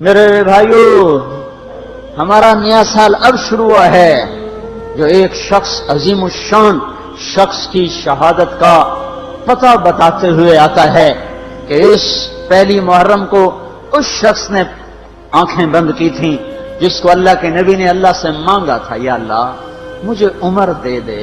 میرے بھائیو، ہمارا نیا سال اب شروع ہوا ہے، جو ایک شخص عظیم الشان شخص کی شہادت کا پتہ بتاتے ہوئے آتا ہے کہ اس پہلی محرم کو اس شخص نے آنکھیں بند کی تھیں جس کو اللہ کے نبی نے اللہ سے مانگا تھا، یا اللہ مجھے عمر دے دے۔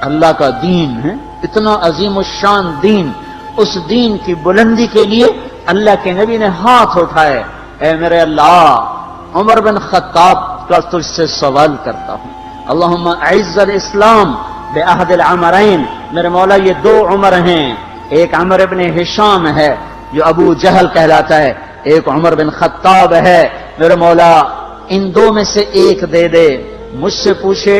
اللہ کا دین ہے اتنا عظیم الشان دین، اس دین کی بلندی کے لیے اللہ کے نبی نے ہاتھ اٹھائے، اے میرے اللہ عمر بن خطاب کا تجھ سے سوال کرتا ہوں، اللہم اعز الاسلام بعہد العمرین، میرے مولا یہ دو عمر ہیں، ایک عمر بن ہشام ہے جو ابو جہل کہلاتا ہے، ایک عمر بن خطاب ہے، میرے مولا ان دو میں سے ایک دے دے۔ مجھ سے پوچھے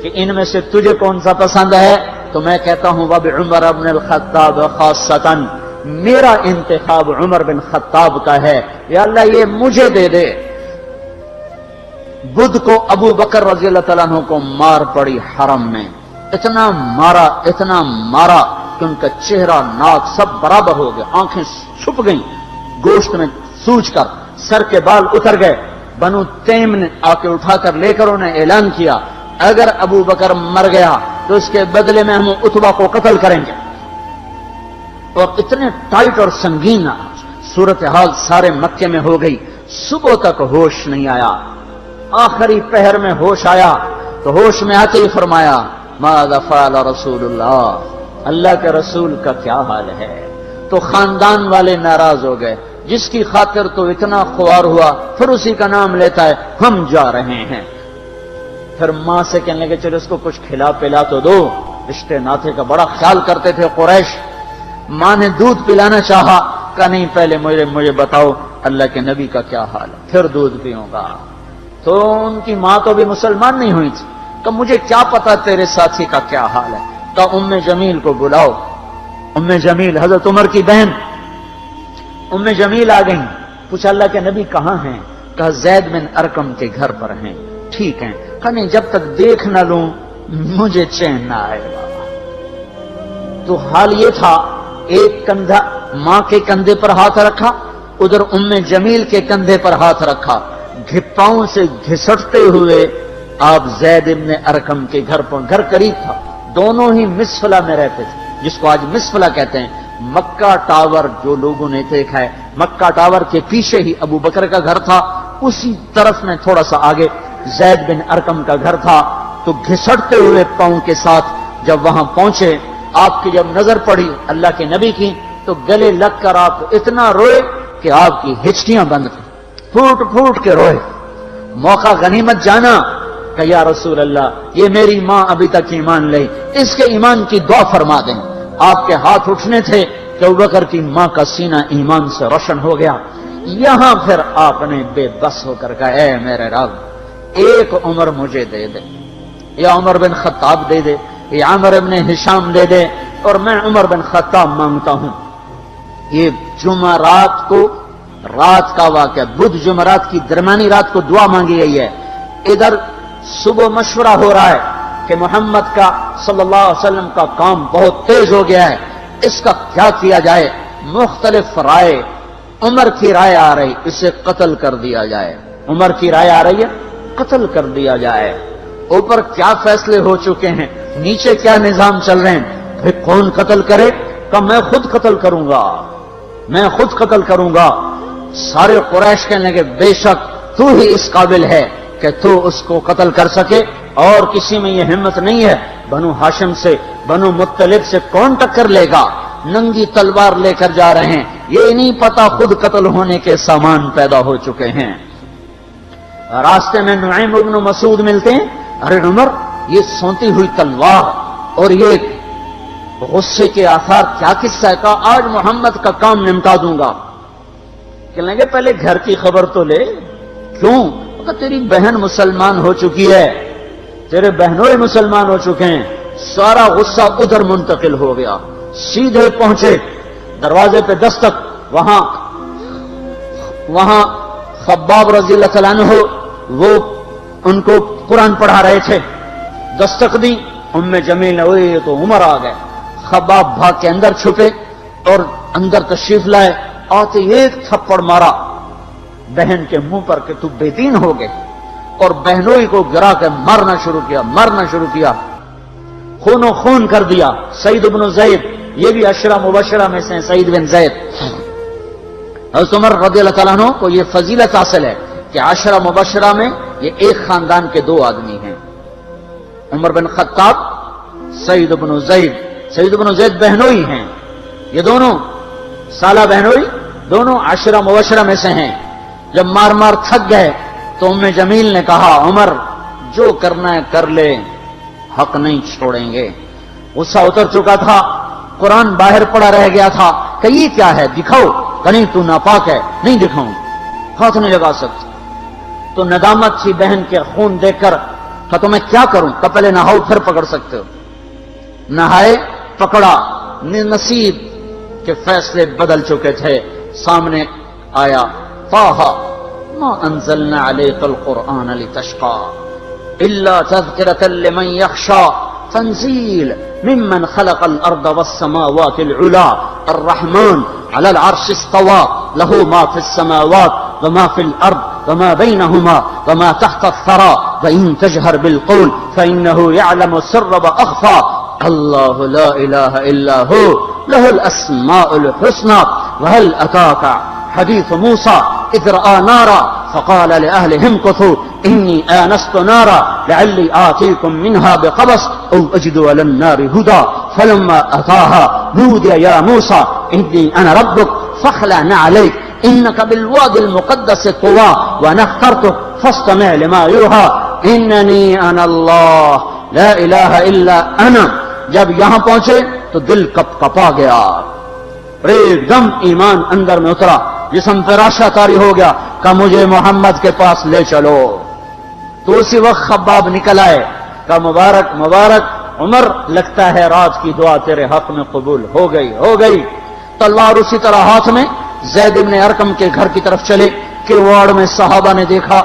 کہ ان میں سے تجھے کون سا پسند ہے تو میں کہتا ہوں وبعمر بن الخطاب خاصتاً، میرا انتخاب عمر بن خطاب کا ہے، یا اللہ یہ مجھے دے دے۔ بدھ کو ابو بکر رضی اللہ تعالیٰ عنہ کو مار پڑی حرم میں، اتنا مارا کہ ان کا چہرہ ناک سب برابر ہو گیا، آنکھیں چھپ گئیں گوشت میں سوج کر، سر کے بال اتر گئے۔ بنو تیم نے آ کے اٹھا کر لے کر انہیں اعلان کیا اگر ابو بکر مر گیا تو اس کے بدلے میں ہم اتبا کو قتل کریں گے، اور اتنے ٹائٹ اور سنگین صورتحال سارے مکے میں ہو گئی۔ صبح تک ہوش نہیں آیا، آخری پہر میں ہوش آیا تو ہوش میں آتے ہی فرمایا ماذا فعل رسول اللہ، اللہ کے رسول کا کیا حال ہے۔ تو خاندان والے ناراض ہو گئے، جس کی خاطر تو اتنا خوار ہوا پھر اسی کا نام لیتا ہے، ہم جا رہے ہیں۔ پھر ماں سے کہنے لگے چلو اس کو کچھ کھلا پلا تو دو، رشتے ناطے کا بڑا خیال کرتے تھے قریش۔ ماں نے دودھ پلانا چاہا، کہا نہیں پہلے مجھے بتاؤ اللہ کے نبی کا کیا حال ہے، پھر دودھ پیوں گا۔ تو ان کی ماں تو بھی مسلمان نہیں ہوئی تھی، کہ مجھے کیا پتا تیرے ساتھی کا کیا حال ہے۔ کہا ام جمیل کو بلاؤ۔ ام جمیل حضرت عمر کی بہن ام جمیل آ گئیں، پوچھا اللہ کے نبی کہاں ہیں؟ کہا زید بن ارقم کے گھر پر ہیں۔ ٹھیک ہیں، کہا نہیں جب تک دیکھ نہ لوں مجھے چین نہ آئے گا۔ تو حال یہ تھا، ایک کندھا ماں کے کندھے پر ہاتھ رکھا، ادھر ام جمیل کے کندھے پر ہاتھ رکھا، گھپاؤں سے گھسٹتے ہوئے آپ زید بن ارقم کے گھر پر، گھر قریب تھا، دونوں ہی مسفلہ میں رہتے تھے، جس کو آج مسفلہ کہتے ہیں۔ مکہ ٹاور جو لوگوں نے دیکھا ہے، مکہ ٹاور کے پیچھے ہی ابو بکر کا گھر تھا، اسی طرف میں تھوڑا سا آگے زید بن ارقم کا گھر تھا۔ تو گھسٹتے ہوئے پاؤں کے ساتھ جب وہاں پہنچے، آپ کی جب نظر پڑی اللہ کے نبی کی تو گلے لگ کر آپ اتنا روئے کہ آپ کی ہچکیاں بند تھیں، پھوٹ پھوٹ کے روئے۔ موقع غنیمت جانا کہ یا رسول اللہ یہ میری ماں ابھی تک ایمان لئی، اس کے ایمان کی دعا فرما دیں۔ آپ کے ہاتھ اٹھنے تھے کہ ابوبکر کی ماں کا سینہ ایمان سے روشن ہو گیا۔ یہاں پھر آپ نے بے بس ہو کر کہا اے میرے رب ایک عمر مجھے دے دے، یا عمر بن خطاب دے دے، یا عمر بن ہشام دے دے، اور میں عمر بن خطاب مانگتا ہوں۔ یہ جمعرات کو رات کا واقعہ، بدھ جمعرات کی درمیانی رات کو دعا مانگی گئی ہے۔ ادھر صبح مشورہ ہو رہا ہے کہ محمد کا صلی اللہ علیہ وسلم کا کام بہت تیز ہو گیا ہے، اس کا کیا کیا جائے؟ مختلف رائے، عمر کی رائے آ رہی اسے قتل کر دیا جائے، عمر کی رائے آ رہی ہے قتل کر دیا جائے۔ اوپر کیا فیصلے ہو چکے ہیں، نیچے کیا نظام چل رہے ہیں، پھر کون قتل کرے؟ کہ میں خود قتل کروں گا، میں خود قتل کروں گا۔ سارے قریش کہنے لگے بے شک تو ہی اس قابل ہے کہ تو اس کو قتل کر سکے، اور کسی میں یہ ہمت نہیں ہے۔ بنو ہاشم سے، بنو مطلب سے کون ٹکر لے گا؟ ننگی تلوار لے کر جا رہے ہیں، یہ نہیں پتا خود قتل ہونے کے سامان پیدا ہو چکے ہیں۔ راستے میں نعیم بن مسعود ملتے ہیں، ارے عمر یہ سونتی ہوئی تلوار اور یہ غصے کے آثار کیا قصہ ہے؟ کہا آج محمد کا کام نمٹا دوں گا۔ کہنے لگے پہلے گھر کی خبر تو لے، کیوں؟ کہ تیری بہن مسلمان ہو چکی ہے، تیرے بہنوں ہی مسلمان ہو چکے ہیں۔ سارا غصہ ادھر منتقل ہو گیا، سیدھے پہنچے دروازے پہ دستک، وہاں خباب رضی اللہ تعالیٰ عنہ وہ ان کو قرآن پڑھا رہے تھے، دستک دی، ام جمیل نے یہ تو عمر آ گئے۔ خباب بھاگ کے اندر چھپے اور اندر تشریف لائے، آتے ایک تھپڑ مارا بہن کے منہ پر کہ تو بے دین ہو گئے، اور بہنوئی کو گرا کے مرنا شروع کیا، خون و خون کر دیا۔ سعید بن زید، یہ بھی عشرہ مبشرہ میں سے سعید بن زید۔ حضرت عمر رضی اللہ تعالیٰ عنہ کو یہ فضیلت حاصل ہے کہ عشرہ مبشرہ میں یہ ایک خاندان کے دو آدمی ہیں، عمر بن خطاب، سعید بن زید۔ سعید بن زید بہنوئی ہیں، یہ دونوں سالہ بہنوئی، دونوں عشرہ مبشرہ میں سے ہیں۔ جب مار مار تھک گئے تو ام جمیل نے کہا عمر جو کرنا ہے کر لے، حق نہیں چھوڑیں گے۔ غصہ اتر چکا تھا، قرآن باہر پڑا رہ گیا تھا کہ یہ کیا ہے دکھاؤ، کہ نہیں تو ناپاک ہے، نہیں دکھاؤں، ہاتھ نہیں لگا سکتی۔ تو ندامت تھی بہن کے خون دیکھ کر کہ تو میں کیا کروں، کہ پہلے نہاؤ پھر پکڑ سکتے ہو۔ نہائے، پکڑا، نصیب کے فیصلے بدل چکے تھے۔ سامنے آیا طٰہ ما انزلنا علیک القرآن لتشقى الا تذکرۃ لمن یخشى تنزیل ممن خلق الارض والسماوات العلی الرحمن علی العرش استوى له ما في السماوات وما في الارض وما بينهما وما تحت الثرى وان تجهر بالقول فانه يعلم السر واخفى اللہ لا الہ الا هو له الاسماء الحسنى وهل اتاك حدیث موسیٰ اذ رأى نارا فقال لأهلهم امكثوا إني آنست نارا لعلي آتيكم منها بقبس أو أجد على النار هدى فلما أتاها نودي يا موسى إني أنا ربك فاخلع نعليك إنك بالوادي المقدس طوى وأنا اخترتك فاستمع لما يوحى إنني أنا الله لا إله إلا أنا۔ جب یہاں پہنچے تو دل کپ کپا گیا، ایک دم ایمان اندر میں اترا، جسم فراشہ طاری ہو گیا کہ مجھے محمد کے پاس لے چلو۔ تو اسی وقت خباب نکل آئے کہ مبارک مبارک عمر، لگتا ہے رات کی دعا تیرے حق میں قبول ہو گئی۔ تلوار اسی طرح ہاتھ میں زید بن ارقم کے گھر کی طرف چلے، کڑواڑ میں صحابہ نے دیکھا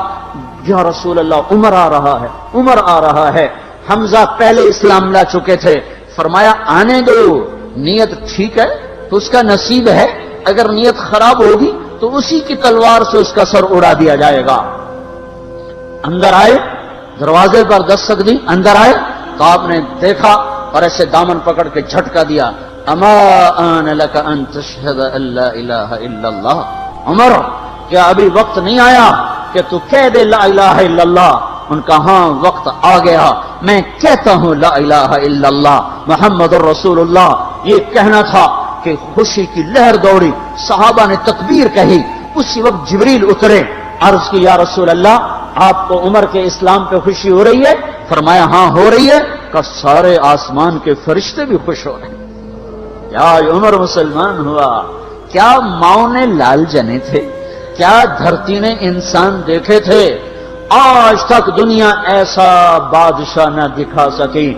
یا رسول اللہ عمر آ رہا ہے۔ حمزہ پہلے اسلام لا چکے تھے، فرمایا آنے دو، نیت ٹھیک ہے تو اس کا نصیب ہے، اگر نیت خراب ہوگی تو اسی کی تلوار سے اس کا سر اڑا دیا جائے گا۔ اندر آئے، دروازے پر دستک دی، اندر آئے تو آپ نے دیکھا اور ایسے دامن پکڑ کے جھٹکا دیا، اما آن لک ان تشہد ان لا الہ الا اللہ، عمر کیا ابھی وقت نہیں آیا کہ تو کہہ دے لا الہ الا اللہ؟ ان کا ہاں وقت آ گیا، میں کہتا ہوں لا الہ الا اللہ محمد الرسول اللہ۔ یہ کہنا تھا کہ خوشی کی لہر دوڑی، صحابہ نے تکبیر کہی، اسی وقت جبریل اترے، عرض کی یا رسول اللہ آپ کو عمر کے اسلام پہ خوشی ہو رہی ہے؟ فرمایا ہاں ہو رہی ہے، کہ سارے آسمان کے فرشتے بھی خوش ہو رہے ہیں۔ کیا عمر مسلمان ہوا، کیا ماؤں نے لال جنے تھے، کیا دھرتی نے انسان دیکھے تھے، آج تک دنیا ایسا بادشاہ نہ دکھا سکی۔